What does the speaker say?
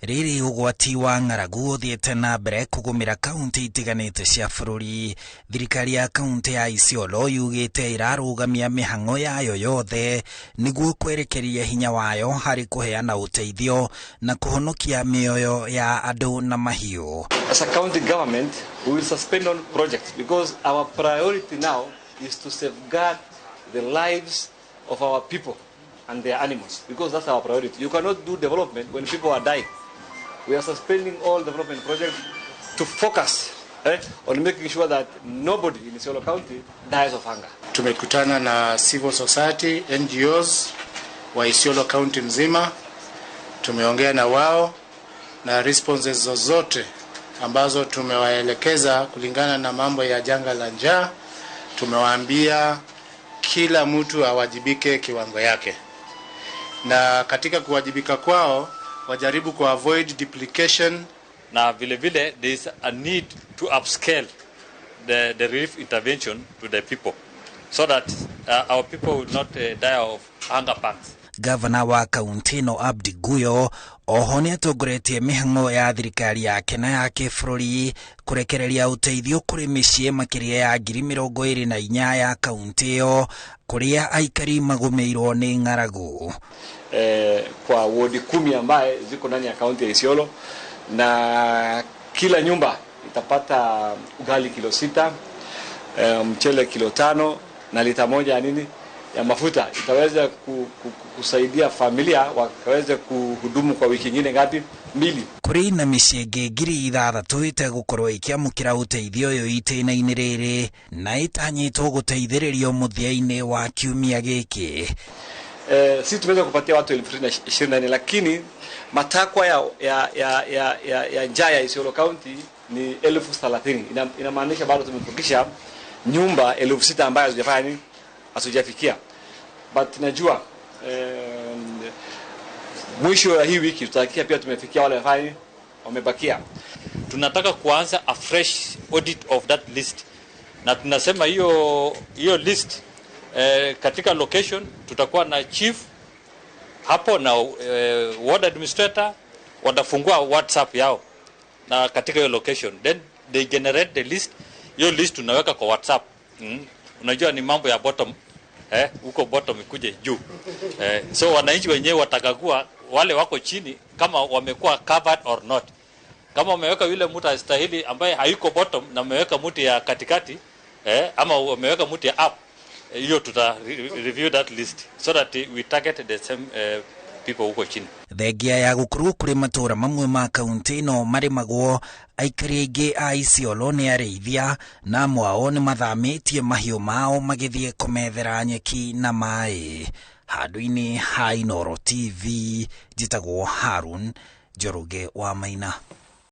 Riri ugwati wa ng'aragu uthiĩte na mbere kũgũmĩra kaunti itiganĩte cia bũrũri. Thirikari ya kaunti ya Isiolo yugĩte irarũgamia mĩhang'o yayo yothe nĩguo kwerekeria hinya wayo harĩ kũheana ũteithio na kũhonokia mĩoyo ya andũ na mahiũ. As a county government, we will suspend on projects because our priority now is to safeguard the lives of our people and their animals, because that's our priority. You cannot do development when people are dying. We are suspending all development projects to focus on making sure that nobody in Isiolo County dies of hunger. Tumekutana na civil society, NGOs wa Isiolo County mzima. Tumeongea na wao na responses zozote ambazo tumewaelekeza kulingana na mambo ya janga la njaa. Tumewaambia kila mtu awajibike kiwango yake. Na katika kuwajibika kwao wajaribu ku avoid duplication. Na vile vile there is a need to upscale the relief intervention to the people so that our people will not die of hunger pangs. Governor wa kaunti no Abdi Guyo oho nĩ atongoretie mĩhang'o ya thirikari yake na ya kĩbũrũri kũrekereria ũteithio kũrĩ mĩciĩ makĩria ya 24,000 ya kaunti ĩyo kũrĩa aikari magũmĩirwo nĩ ng'aragu. Kwa wodi 10 ambaye ziko ndani ya kaunti ya Isiolo, na kila nyumba itapata ugali kilo 6, mchele kilo 5 na lita 1 ya mafuta. Itaweza kusaidia familia wakaweze kuhudumu kwa wiki nyingine ngapi? 2. Kuri na mĩciĩ 6,000 itegũkorwo ikiamũkĩra ũteithio ũyũ itĩna-inĩ rĩrĩ na itanyĩtwo gũteithĩrĩrio mũthia-inĩ wa kiumia gĩkĩ. Sisi tumeweza kupatia watu 24,000, lakini matakwa ya njaa ya Isiolo County ni 30,000. Inamaanisha bado tumefukisha nyumba 6,000 ambazo hazijafikia. But najua mwisho ya hii wiki tutakia pia tumefikia wale wamebakia. Tunataka kuanza a fresh audit of that list. Na tunasema hiyo list katika location tutakuwa na chief hapo na ward administrator watafungua WhatsApp yao na katika hiyo location, then they generate the list. Hiyo list tunaweka kwa WhatsApp. Unajua ni mambo ya bottom huko bottom ikuje juu. So wananchi wenyewe watakagua wale wako chini kama wamekuwa covered or not. Kama wameweka yule mtu astahili ambaye hayuko bottom na wameweka mtu ya katikati ama wameweka mtu ya up, hiyo tuta review that list so that we target the same people huko chini. Thengia ya gũkorwo kũrĩ matũũra mamwe ma kaunti ĩno marĩmagwo, aikari aingĩ a Isiolo nĩ arĩithia na amwe ao nĩ mathamĩtie mahiũ mao magĩthiĩ kũmethera nyeki na maĩ. Handũ-inĩ ha Inooro TV, njĩtagwo Harun Njoroge wa Maina.